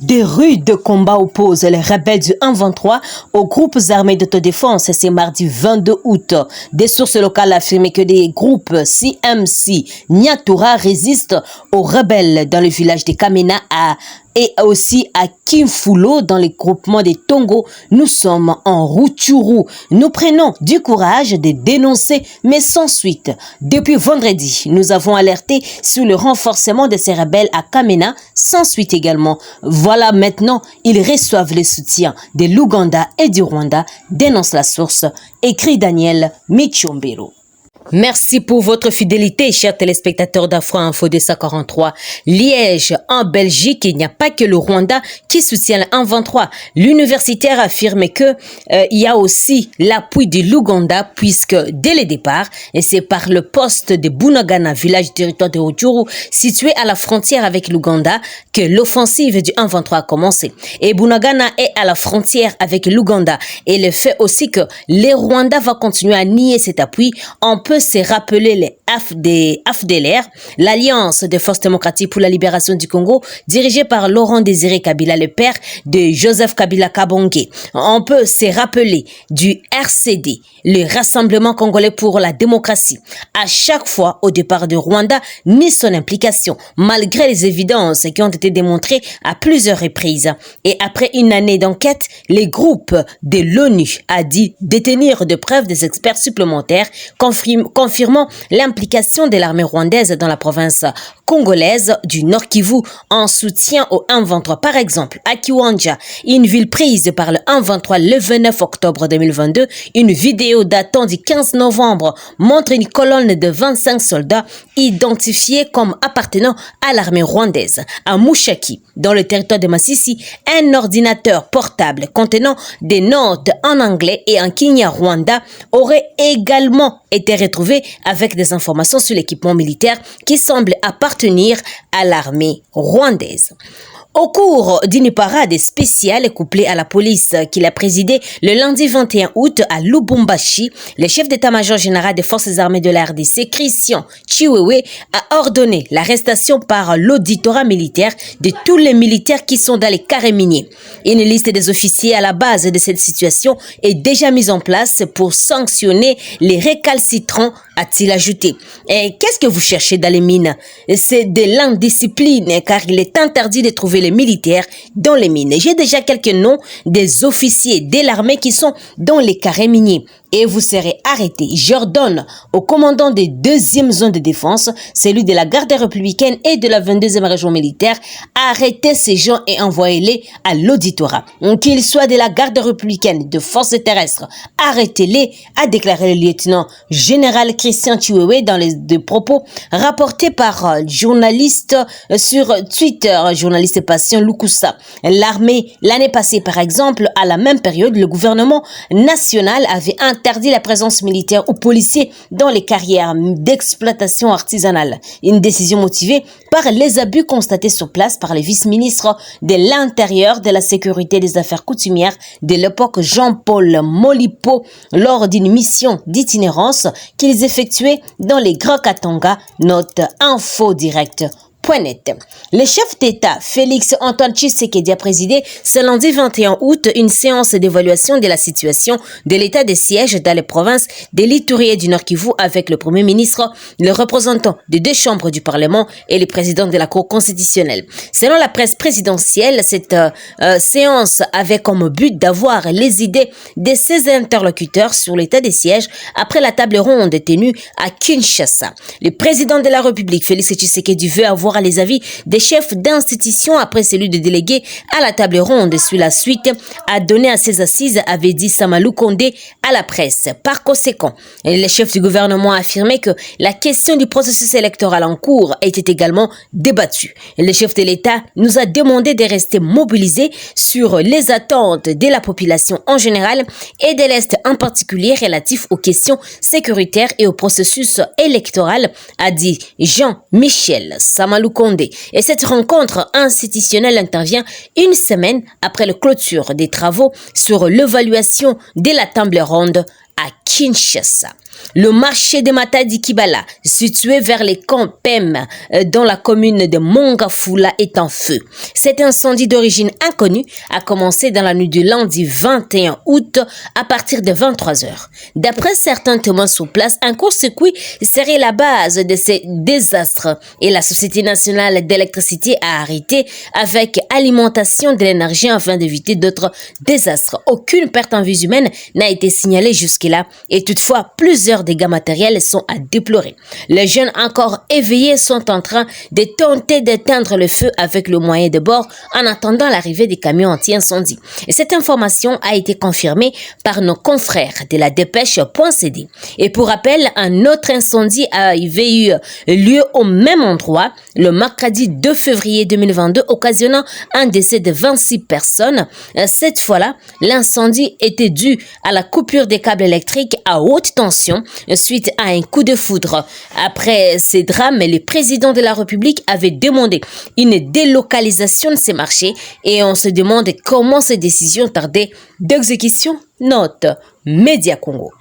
Des rudes combats opposent les rebelles du 1-23 aux groupes armés d'autodéfense. C'est mardi 22 août. Des sources locales affirment que des groupes CMC Nyatura résistent aux rebelles dans le village de Kamena et aussi à Kimfulo dans les groupements des Tongo. Nous sommes en Rutshuru. Nous prenons du courage de dénoncer, mais sans suite. Depuis vendredi, nous avons alerté sur le renforcement de ces rebelles à Kamena, sans suite également. Voilà maintenant, ils reçoivent le soutien de l'Ouganda et du Rwanda, dénonce la source, écrit Daniel Michombero. Merci pour votre fidélité, chers téléspectateurs d'Afro Info 243. Liège, en Belgique, il n'y a pas que le Rwanda qui soutient le 1-23. L'universitaire affirme que il y a aussi l'appui de l'Ouganda, puisque dès le départ, et c'est par le poste de Bunagana, village du territoire de Rutshuru, situé à la frontière avec l'Ouganda, que l'offensive du 1-23 a commencé. Et Bunagana est à la frontière avec l'Ouganda. Et le fait aussi que les Rwandais vont continuer à nier cet appui, on peut se rappeler les AFDLR, l'Alliance des forces démocratiques pour la libération du Congo, dirigée par Laurent Désiré Kabila, le père de Joseph Kabila Kabonge. On peut se rappeler du RCD, le Rassemblement congolais pour la démocratie. À chaque fois, au départ de Rwanda, ni son implication, malgré les évidences qui ont été démontrées à plusieurs reprises. Et après une année d'enquête, les groupes de l'ONU a dit détenir de preuves des experts supplémentaires confirmant l'implication de l'armée rwandaise dans la province congolaise du Nord Kivu en soutien au 1-23. Par exemple, à Kiwanja, une ville prise par le 1-23 le 29 octobre 2022, une vidéo datant du 15 novembre montre une colonne de 25 soldats identifiés comme appartenant à l'armée rwandaise. À Mushaki, dans le territoire de Masisi, un ordinateur portable contenant des notes en anglais et en Kinyarwanda aurait également été retrouvé avec des informations sur l'équipement militaire qui semble appartenir à l'armée rwandaise. Au cours d'une parade spéciale couplée à la police qu'il a présidée le lundi 21 août à Lubumbashi, le chef d'état-major général des forces armées de la RDC, Christian Chiwewe, a ordonné l'arrestation par l'auditorat militaire de tous les militaires qui sont dans les carrés miniers. Une liste des officiers à la base de cette situation est déjà mise en place pour sanctionner les récalcitrants, a-t-il ajouté. Et qu'est-ce que vous cherchez dans les mines? C'est de l'indiscipline, car il est interdit de trouver les militaires dans les mines. J'ai déjà quelques noms des officiers de l'armée qui sont dans les carrés miniers. Et vous serez arrêtés. J'ordonne au commandant des 2e zone de défense, celui de la garde républicaine et de la 22e région militaire, arrêtez ces gens et envoyez-les à l'auditorat. Qu'ils soient de la garde républicaine, de forces terrestres, arrêtez-les, a déclaré le lieutenant général Christian Chiwewe dans les deux propos rapportés par journaliste sur Twitter, journaliste patient Lukusa. L'armée, l'année passée par exemple, à la même période, le gouvernement national avait interdit la présence militaire ou policiers dans les carrières d'exploitation artisanale. Une décision motivée par les abus constatés sur place par les vice-ministres de l'Intérieur, de la Sécurité et des Affaires coutumières de l'époque Jean-Paul Molipo lors d'une mission d'itinérance qu'ils effectuaient dans les Grands Katanga, note Info Direct. Le chef d'État, Félix Antoine Tshisekedi, a présidé ce lundi 21 août une séance d'évaluation de la situation de l'état de siège dans les provinces de l'Ituri et du Nord Kivu avec le Premier ministre, le représentant des 2 chambres du Parlement et le président de la Cour constitutionnelle. Selon la presse présidentielle, cette séance avait comme but d'avoir les idées de ses interlocuteurs sur l'état des sièges après la table ronde tenue à Kinshasa. Le président de la République, Félix Tshisekedi, veut avoir les avis des chefs d'institution après celui de délégué à la table ronde sur la suite à donner à ses assises, avait dit Samalou Kondé à la presse. Par conséquent, le chef du gouvernement a affirmé que la question du processus électoral en cours était également débattue. Le chef de l'État nous a demandé de rester mobilisés sur les attentes de la population en général et de l'Est en particulier relatif aux questions sécuritaires et au processus électoral, a dit Jean-Michel Samalou Condé. Et cette rencontre institutionnelle intervient une semaine après la clôture des travaux sur l'évaluation de la table ronde à Kinshasa. Le marché de Matadi Kibala, situé vers les camps PEM dans la commune de Mongafula, est en feu. Cet incendie d'origine inconnue a commencé dans la nuit du lundi 21 août à partir de 23 heures. D'après certains témoins sur place, un court-circuit serait la base de ces désastres et la Société nationale d'électricité a arrêté avec alimentation de l'énergie afin d'éviter d'autres désastres. Aucune perte en vie humaine n'a été signalée jusque-là et toutefois plusieurs dégâts matériels sont à déplorer. Les jeunes encore éveillés sont en train de tenter d'éteindre le feu avec le moyen de bord en attendant l'arrivée des camions anti-incendie. Et cette information a été confirmée par nos confrères de la dépêche.cd. Et pour rappel, un autre incendie avait eu lieu au même endroit le mercredi 2 février 2022, occasionnant un décès de 26 personnes. Cette fois-là, l'incendie était dû à la coupure des câbles électriques à haute tension suite à un coup de foudre. Après ces drames, le président de la République avait demandé une délocalisation de ces marchés et on se demande comment ces décisions tardaient d'exécution. Note Média Congo.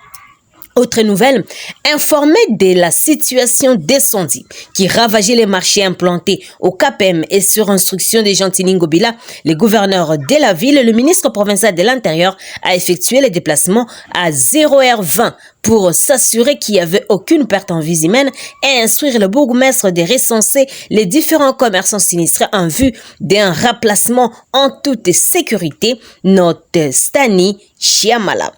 Autre nouvelle, informé de la situation d'incendie qui ravageait les marchés implantés au CAPEM et sur instruction de Gentilin Ngobila, le gouverneur de la ville, le ministre provincial de l'Intérieur a effectué les déplacements à 0h20 pour s'assurer qu'il n'y avait aucune perte en vie humaine et instruire le bourgmestre de recenser les différents commerçants sinistrés en vue d'un remplacement en toute sécurité. Note Stani Chiamala.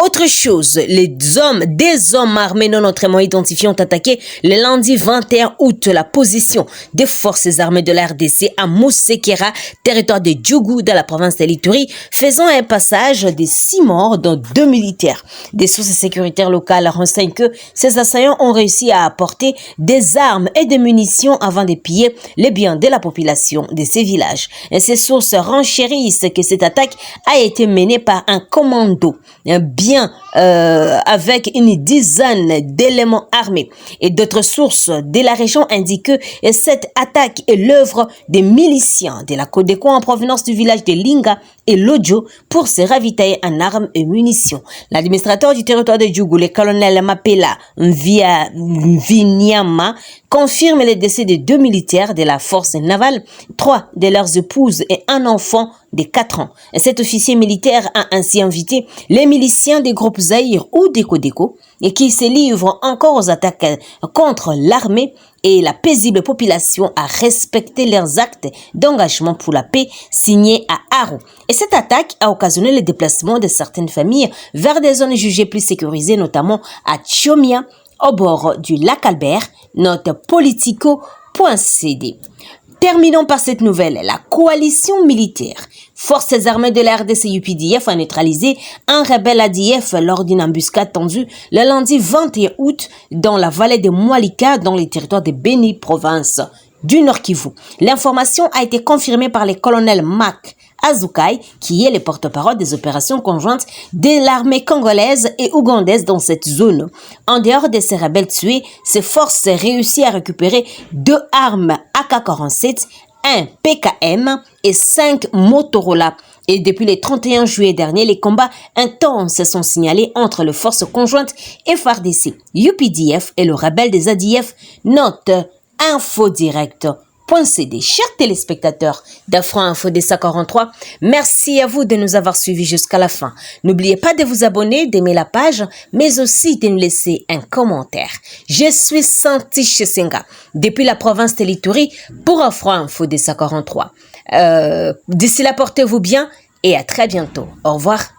Autre chose, des hommes armés non autrement identifiés ont attaqué le lundi 21 août la position des forces armées de la RDC à Moussekera, territoire de Djougou dans la province de l'Ituri, faisant un passage de 6 morts dont 2 militaires. Des sources sécuritaires locales renseignent que ces assaillants ont réussi à apporter des armes et des munitions avant de piller les biens de la population de ces villages. Et ces sources renchérissent que cette attaque a été menée par un commando avec une dizaine d'éléments armés. Et d'autres sources de la région indiquent que cette attaque est l'œuvre des miliciens de la Codeco en provenance du village de Linga et Lodjo pour se ravitailler en armes et munitions. L'administrateur du territoire de Djougou, le colonel Mapela Vinyama, confirme le décès de 2 militaires de la force navale, 3 de leurs épouses et un enfant de 4 ans. Et cet officier militaire a ainsi invité les miliciens des groupes Zaïre ou des Codeco et qui se livrent encore aux attaques contre l'armée et la paisible population à respecter leurs actes d'engagement pour la paix signés à Aro. Et cette attaque a occasionné le déplacement de certaines familles vers des zones jugées plus sécurisées, notamment à Tchomia, au bord du lac Albert. Note politico.cd. Terminons par cette nouvelle. La coalition militaire, forces armées de la RDC UPDF, a neutralisé un rebelle ADF lors d'une embuscade tendue le lundi 21 août dans la vallée de Moualika, dans les territoires de Beni, province du Nord Kivu. L'information a été confirmée par le colonel Mac Azukai, qui est le porte-parole des opérations conjointes de l'armée congolaise et ougandaise dans cette zone. En dehors de ces rebelles tués, ces forces réussissent à récupérer 2 armes AK-47, un PKM et 5 Motorola. Et depuis le 31 juillet dernier, les combats intenses sont signalés entre les forces conjointes FARDC, UPDF et le rebelle des ADF. Note InfoDirect.cd. Chers téléspectateurs d'Afro Info DC43, merci à vous de nous avoir suivis jusqu'à la fin. N'oubliez pas de vous abonner, d'aimer la page, mais aussi de nous laisser un commentaire. Je suis Santi Chesenga, depuis la province de l'Ituri, pour Afro Info DC43. D'ici là, portez-vous bien et à très bientôt. Au revoir.